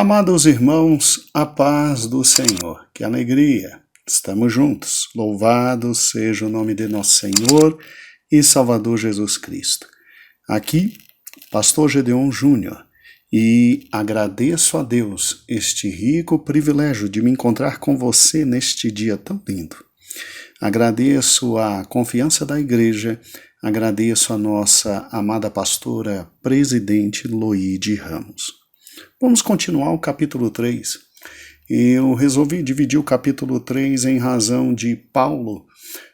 Amados irmãos, a paz do Senhor, que alegria, estamos juntos. Louvado seja o nome de nosso Senhor e Salvador Jesus Cristo. Aqui, Pastor Gedeon Júnior, e agradeço a Deus este rico privilégio de me encontrar com você neste dia tão lindo. Agradeço a confiança da igreja, agradeço a nossa amada pastora presidente Loide Ramos. Vamos continuar o capítulo 3. Eu resolvi dividir o capítulo 3 em razão de Paulo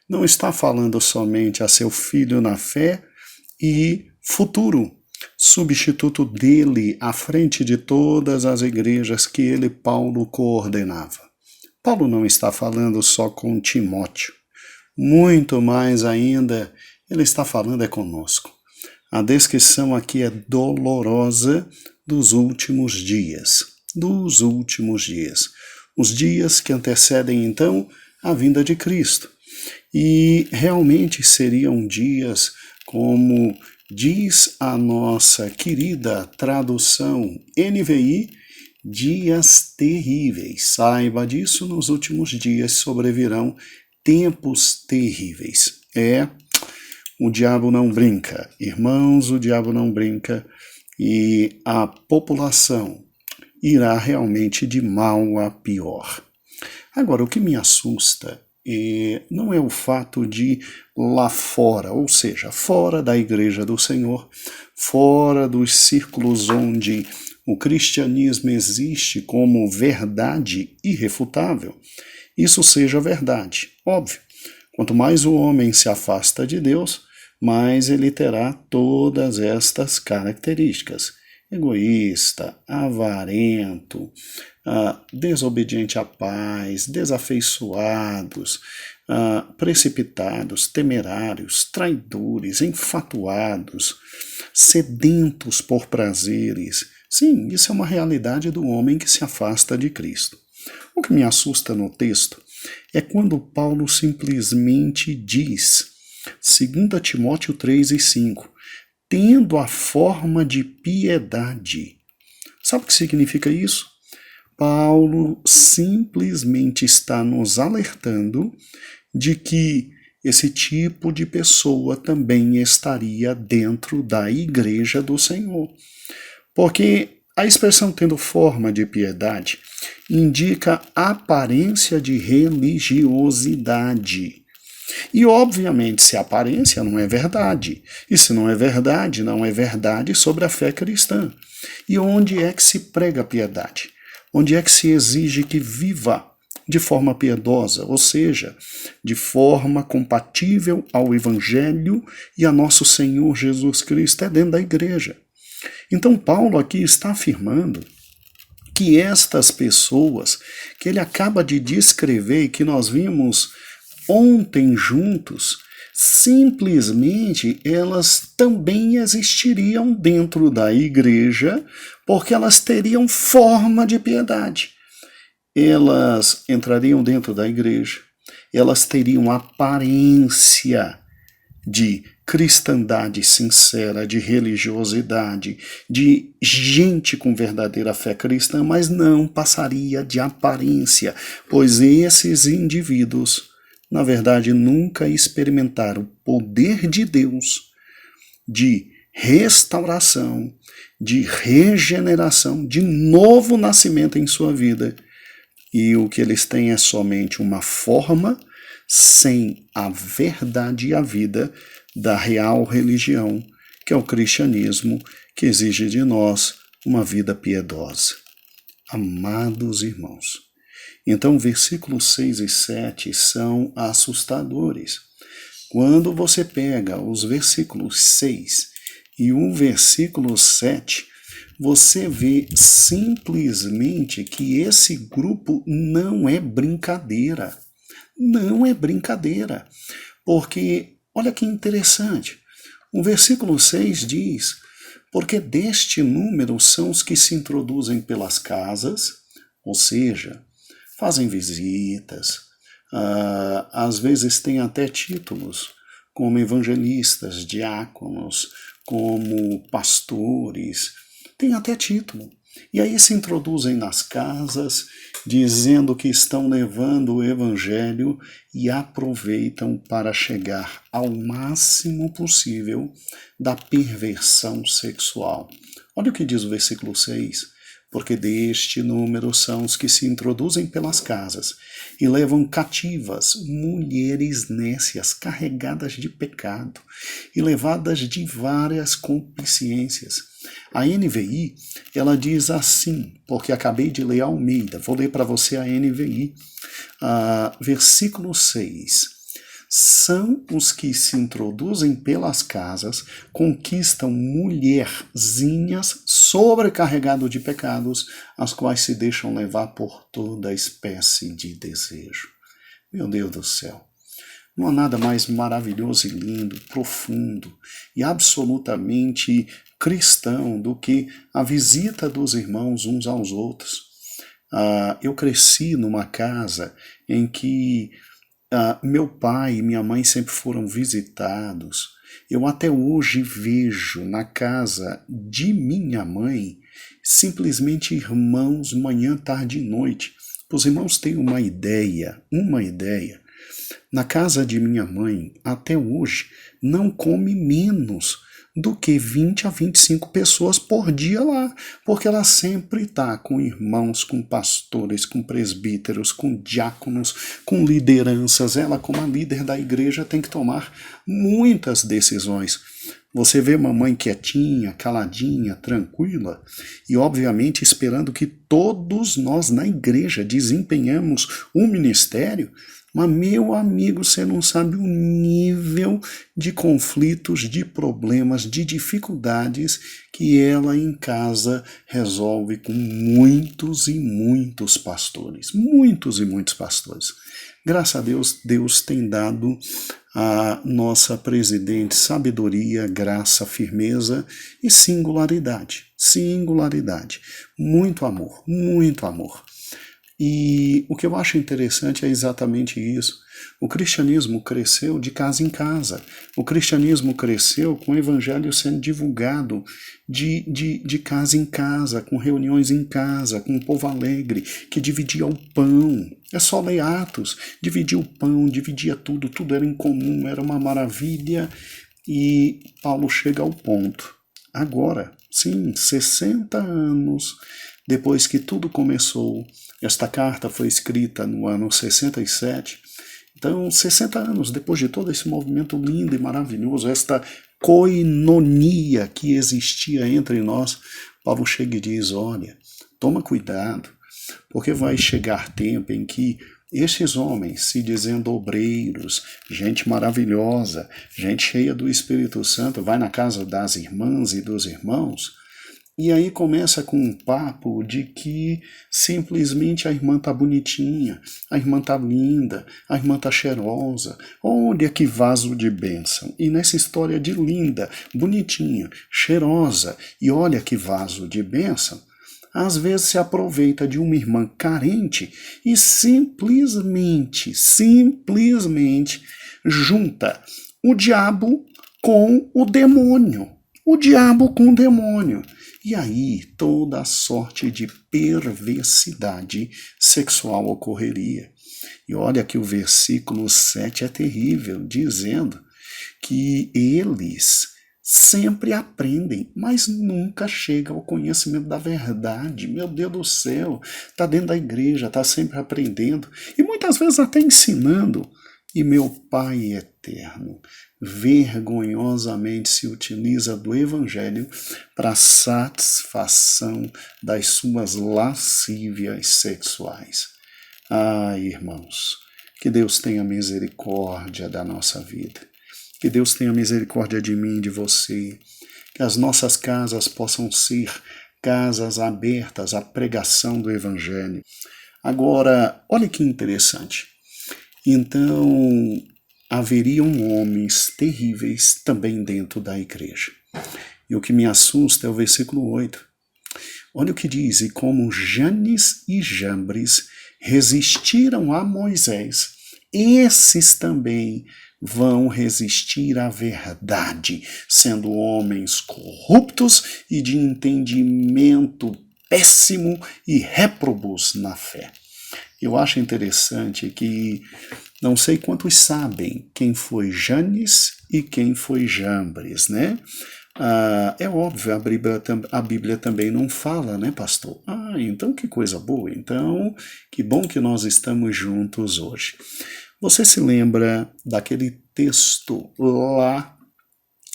não estar falando somente a seu filho na fé e futuro substituto dele à frente de todas as igrejas que ele, Paulo, coordenava. Paulo não está falando só com Timóteo, muito mais ainda, ele está falando é conosco. A descrição aqui é dolorosa dos últimos dias, os dias que antecedem então a vinda de Cristo. E realmente seriam dias, como diz a nossa querida tradução NVI, dias terríveis. Saiba disso, nos últimos dias sobrevirão tempos terríveis. O diabo não brinca, irmãos, o diabo não brinca. E a população irá realmente de mal a pior. Agora, o que me assusta não é o fato de lá fora, ou seja, fora da igreja do Senhor, fora dos círculos onde o cristianismo existe como verdade irrefutável, isso seja verdade. Óbvio, quanto mais o homem se afasta de Deus, mas ele terá todas estas características: egoísta, avarento, desobediente à paz, desafeiçoados, precipitados, temerários, traidores, enfatuados, sedentos por prazeres. Sim, isso é uma realidade do homem que se afasta de Cristo. O que me assusta no texto é quando Paulo simplesmente diz, 2 Timóteo 3 e 5, tendo a forma de piedade. Sabe o que significa isso? Paulo simplesmente está nos alertando de que esse tipo de pessoa também estaria dentro da igreja do Senhor. Porque a expressão tendo forma de piedade indica aparência de religiosidade. E, obviamente, se a aparência não é verdade, e se não é verdade, não é verdade sobre a fé cristã. E onde é que se prega a piedade? Onde é que se exige que viva de forma piedosa, ou seja, de forma compatível ao Evangelho e a nosso Senhor Jesus Cristo? É dentro da igreja. Então, Paulo aqui está afirmando que estas pessoas que ele acaba de descrever e que nós vimos ontem juntos, simplesmente elas também existiriam dentro da igreja, porque elas teriam forma de piedade. Elas entrariam dentro da igreja, elas teriam aparência de cristandade sincera, de religiosidade, de gente com verdadeira fé cristã, mas não passaria de aparência, pois esses indivíduos na verdade, nunca experimentaram o poder de Deus de restauração, de regeneração, de novo nascimento em sua vida. E o que eles têm é somente uma forma sem a verdade e a vida da real religião, que é o cristianismo, que exige de nós uma vida piedosa. Amados irmãos, então, versículos 6 e 7 são assustadores. Quando você pega os versículos 6 e o versículo 7, você vê simplesmente que esse grupo não é brincadeira. Não é brincadeira. Porque, olha que interessante, o versículo 6 diz, porque deste número são os que se introduzem pelas casas, ou seja, fazem visitas, às vezes têm até títulos, como evangelistas, diáconos, como pastores, tem até título. E aí se introduzem nas casas, dizendo que estão levando o evangelho e aproveitam para chegar ao máximo possível da perversão sexual. Olha o que diz o versículo 6. Porque deste número são os que se introduzem pelas casas e levam cativas mulheres nécias, carregadas de pecado e levadas de várias concupiscências. A NVI, ela diz assim, porque acabei de ler a Almeida, vou ler para você a NVI, versículo 6. São os que se introduzem pelas casas, conquistam mulherzinhas sobrecarregadas de pecados, as quais se deixam levar por toda espécie de desejo. Meu Deus do céu! Não há nada mais maravilhoso e lindo, profundo e absolutamente cristão do que a visita dos irmãos uns aos outros. Eu cresci numa casa em que meu pai e minha mãe sempre foram visitados. Eu até hoje vejo na casa de minha mãe simplesmente irmãos manhã, tarde e noite. Os irmãos têm uma ideia. Na casa de minha mãe, até hoje, não come menos do que 20 a 25 pessoas por dia lá, porque ela sempre está com irmãos, com pastores, com presbíteros, com diáconos, com lideranças. Ela, como a líder da igreja, tem que tomar muitas decisões. Você vê mamãe quietinha, caladinha, tranquila, e obviamente esperando que todos nós na igreja desempenhamos um ministério. Mas, meu amigo, você não sabe o nível de conflitos, de problemas, de dificuldades que ela em casa resolve com muitos e muitos pastores. Muitos e muitos pastores. Graças a Deus, Deus tem dado à nossa presidente sabedoria, graça, firmeza e singularidade. Singularidade. Muito amor, muito amor. E o que eu acho interessante é exatamente isso. O cristianismo cresceu de casa em casa. O cristianismo cresceu com o evangelho sendo divulgado de casa em casa, com reuniões em casa, com um povo alegre, que dividia o pão. É só ler Atos. Dividia o pão, dividia tudo, tudo era em comum, era uma maravilha. E Paulo chega ao ponto. Agora, sim, 60 anos depois que tudo começou, esta carta foi escrita no ano 67, então 60 anos depois de todo esse movimento lindo e maravilhoso, esta koinonia que existia entre nós, Paulo chega e diz, olha, toma cuidado, porque vai chegar tempo em que estes homens, se dizendo obreiros, gente maravilhosa, gente cheia do Espírito Santo, vai na casa das irmãs e dos irmãos, e aí começa com um papo de que simplesmente a irmã tá bonitinha, a irmã tá linda, a irmã tá cheirosa. Olha que vaso de bênção. E nessa história de linda, bonitinha, cheirosa e olha que vaso de bênção, às vezes se aproveita de uma irmã carente e simplesmente junta o diabo com o demônio. O diabo com o demônio. E aí toda a sorte de perversidade sexual ocorreria. E olha que o versículo 7 é terrível, dizendo que eles sempre aprendem, mas nunca chegam ao conhecimento da verdade. Meu Deus do céu, está dentro da igreja, está sempre aprendendo e muitas vezes até ensinando. E meu Pai eterno vergonhosamente se utiliza do Evangelho para satisfação das suas lascívias sexuais. Irmãos, que Deus tenha misericórdia da nossa vida. Que Deus tenha misericórdia de mim e de você. Que as nossas casas possam ser casas abertas à pregação do Evangelho. Agora, olha que interessante. Então, haveriam homens terríveis também dentro da igreja. E o que me assusta é o versículo 8. Olha o que diz, e como Janes e Jambres resistiram a Moisés, esses também vão resistir à verdade, sendo homens corruptos e de entendimento péssimo e réprobos na fé. Eu acho interessante que não sei quantos sabem quem foi Janes e quem foi Jambres, né? É óbvio, a Bíblia também não fala, né, pastor? Então que coisa boa. Então, que bom que nós estamos juntos hoje. Você se lembra daquele texto lá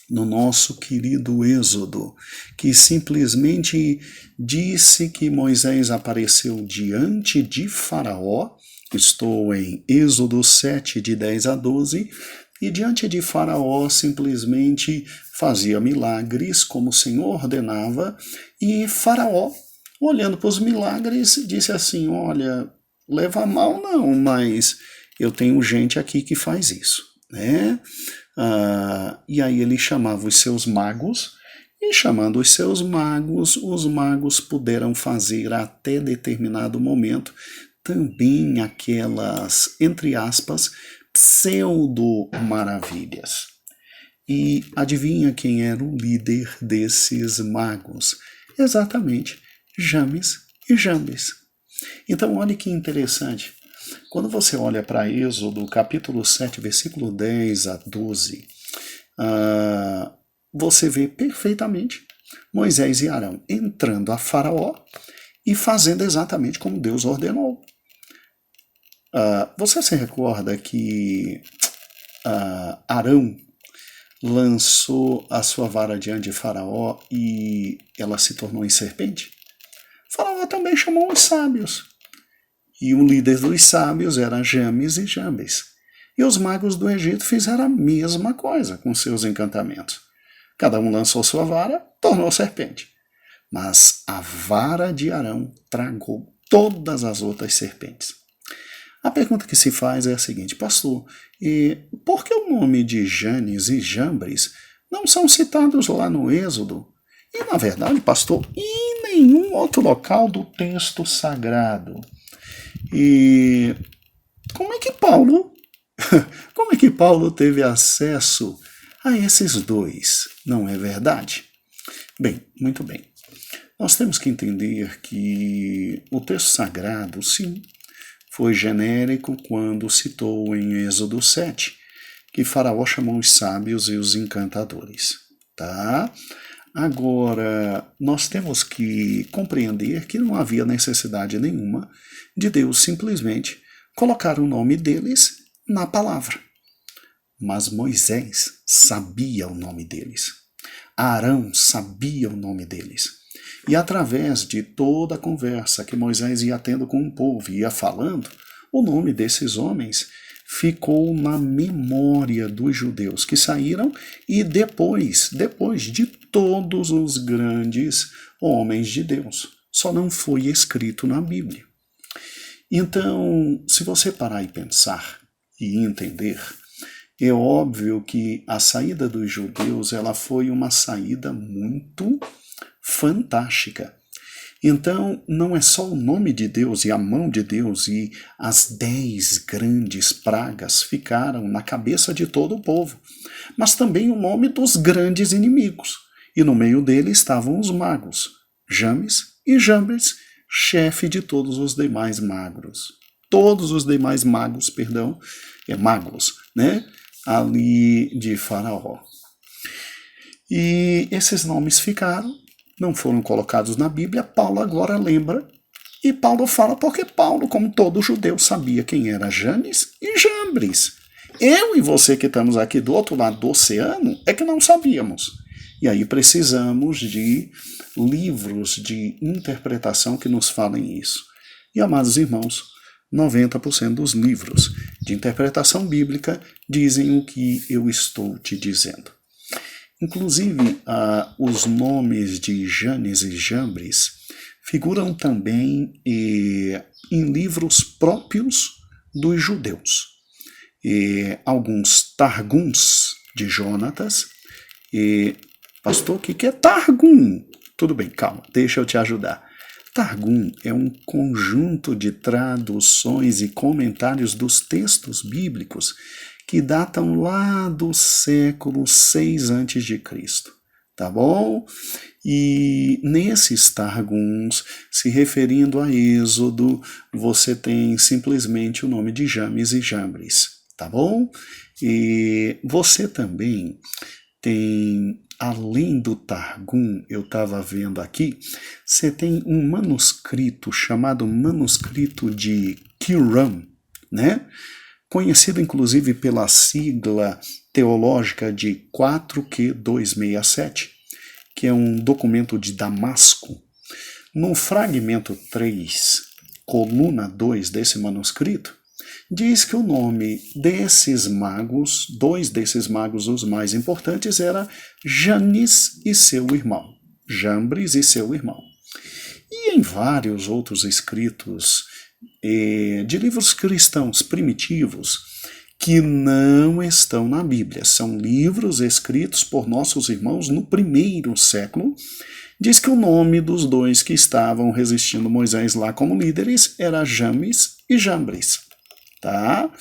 no nosso querido Êxodo, que simplesmente disse que Moisés apareceu diante de Faraó? Estou em Êxodo 7, de 10 a 12, e diante de Faraó simplesmente fazia milagres como o Senhor ordenava, e Faraó, olhando para os milagres, disse assim: olha, leva a mal não, mas eu tenho gente aqui que faz isso, né? E aí ele chamava os seus magos, e chamando os magos puderam fazer até determinado momento também aquelas, entre aspas, pseudo-maravilhas. E adivinha quem era o líder desses magos? Exatamente, James e Jambes. Então, olha que interessante. Quando você olha para Êxodo, capítulo 7, versículo 10 a 12, você vê perfeitamente Moisés e Arão entrando a Faraó e fazendo exatamente como Deus ordenou. Você se recorda que Arão lançou a sua vara diante de Faraó e ela se tornou em serpente? Faraó também chamou os sábios. E o líder dos sábios era James e Jambes. E os magos do Egito fizeram a mesma coisa com seus encantamentos. Cada um lançou sua vara, tornou serpente. Mas a vara de Arão tragou todas as outras serpentes. A pergunta que se faz é a seguinte: pastor, por que o nome de Janes e Jambres não são citados lá no Êxodo? E, na verdade, pastor, em nenhum outro local do texto sagrado. E como é que Paulo teve acesso a esses dois? Não é verdade? Bem, muito bem. Nós temos que entender que o texto sagrado, sim, foi genérico quando citou em Êxodo 7 que Faraó chamou os sábios e os encantadores, tá? Agora, nós temos que compreender que não havia necessidade nenhuma de Deus simplesmente colocar o nome deles na palavra. Mas Moisés sabia o nome deles. Arão sabia o nome deles. E através de toda a conversa que Moisés ia tendo com o povo e ia falando, o nome desses homens ficou na memória dos judeus que saíram e depois de todos os grandes homens de Deus. Só não foi escrito na Bíblia. Então, se você parar e pensar e entender, é óbvio que a saída dos judeus ela foi uma saída muito fantástica. Então, não é só o nome de Deus e a mão de Deus e as 10 grandes pragas ficaram na cabeça de todo o povo, mas também o nome dos grandes inimigos. E no meio dele estavam os magos, James e Jambres, chefe de todos os demais magos. Todos os demais magos, magos, né? Ali de Faraó. E esses nomes ficaram, não foram colocados na Bíblia. Paulo agora lembra, e Paulo fala porque Paulo, como todo judeu, sabia quem era Janes e Jambres. Eu e você que estamos aqui do outro lado do oceano é que não sabíamos. E aí precisamos de livros de interpretação que nos falem isso. E, amados irmãos, 90% dos livros de interpretação bíblica dizem o que eu estou te dizendo. Inclusive, os nomes de Janes e Jambres figuram também em livros próprios dos judeus. Alguns Targums de Jonatas. Pastor, o que é Targum? Tudo bem, calma, deixa eu te ajudar. Targum é um conjunto de traduções e comentários dos textos bíblicos que datam lá do século 6 a.C., tá bom? E nesses Targums, se referindo a Êxodo, você tem simplesmente o nome de James e Jambres, tá bom? E você também tem, além do Targum, eu estava vendo aqui, você tem um manuscrito chamado Manuscrito de Qumran, né? Conhecido inclusive pela sigla teológica de 4Q267, que é um documento de Damasco. No fragmento 3, coluna 2 desse manuscrito, diz que o nome desses magos, dois desses magos os mais importantes, era Janis e seu irmão, Jambres e seu irmão. E em vários outros escritos de livros cristãos primitivos que não estão na Bíblia, são livros escritos por nossos irmãos no primeiro século, diz que o nome dos dois que estavam resistindo Moisés lá como líderes era James e Jambres, tá?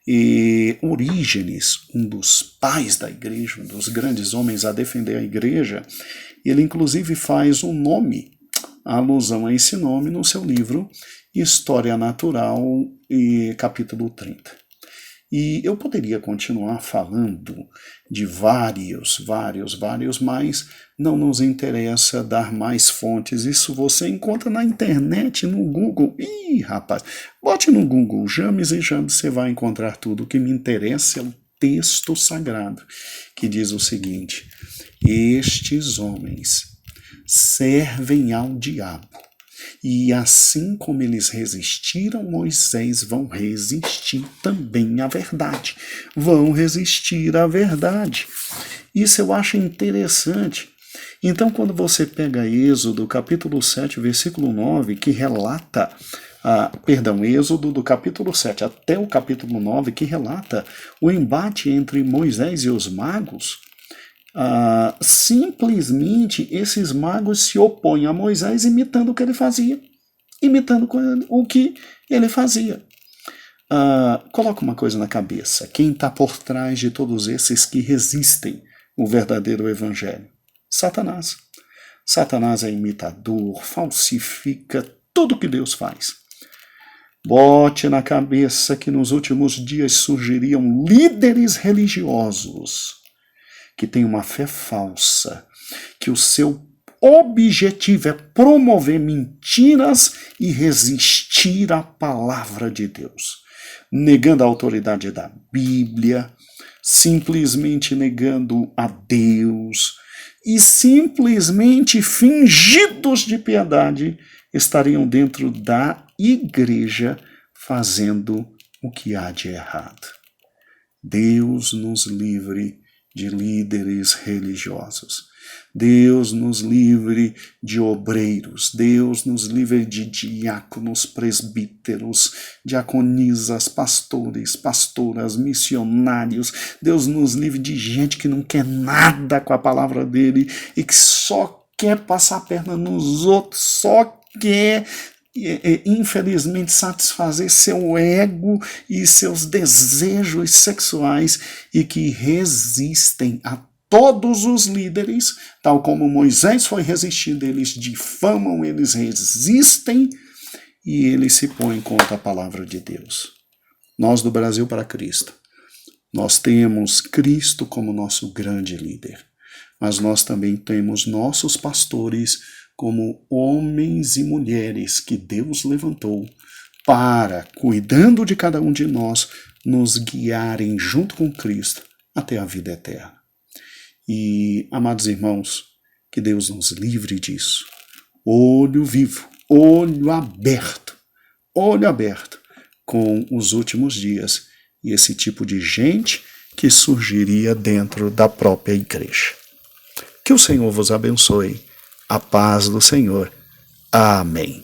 E Orígenes, um dos pais da igreja, um dos grandes homens a defender a igreja, ele inclusive faz um nome, a alusão a esse nome, no seu livro História Natural, capítulo 30. E eu poderia continuar falando de vários, mas não nos interessa dar mais fontes. Isso você encontra na internet, no Google. Ih, rapaz, bote no Google James e Jambres, você vai encontrar tudo. O que me interessa é o texto sagrado, que diz o seguinte: estes homens servem ao diabo, e assim como eles resistiram Moisés, vão resistir também à verdade. Vão resistir à verdade. Isso eu acho interessante. Então, quando você pega Êxodo, capítulo 7, versículo 9, que relata, Êxodo do capítulo 7 até o capítulo 9, que relata o embate entre Moisés e os magos, simplesmente esses magos se opõem a Moisés imitando o que ele fazia. Imitando o que ele fazia. Coloca uma coisa na cabeça. Quem está por trás de todos esses que resistem o verdadeiro evangelho? Satanás. Satanás é imitador, falsifica tudo que Deus faz. Bote na cabeça que nos últimos dias surgiriam líderes religiosos que têm uma fé falsa, que o seu objetivo é promover mentiras e resistir à palavra de Deus, negando a autoridade da Bíblia, simplesmente negando a Deus e simplesmente fingidos de piedade estariam dentro da igreja fazendo o que há de errado. Deus nos livre de líderes religiosos. Deus nos livre de obreiros. Deus nos livre de diáconos, presbíteros, diaconisas, pastores, pastoras, missionários. Deus nos livre de gente que não quer nada com a palavra dele e que só quer passar a perna nos outros, só quer infelizmente satisfazer seu ego e seus desejos sexuais e que resistem a todos os líderes, tal como Moisés foi resistindo, eles difamam, eles resistem e eles se põem contra a palavra de Deus. Nós do Brasil para Cristo, nós temos Cristo como nosso grande líder, mas nós também temos nossos pastores como homens e mulheres que Deus levantou para, cuidando de cada um de nós, nos guiarem junto com Cristo até a vida eterna. E, amados irmãos, que Deus nos livre disso. Olho vivo, olho aberto com os últimos dias e esse tipo de gente que surgiria dentro da própria igreja. Que o Senhor vos abençoe. A paz do Senhor. Amém.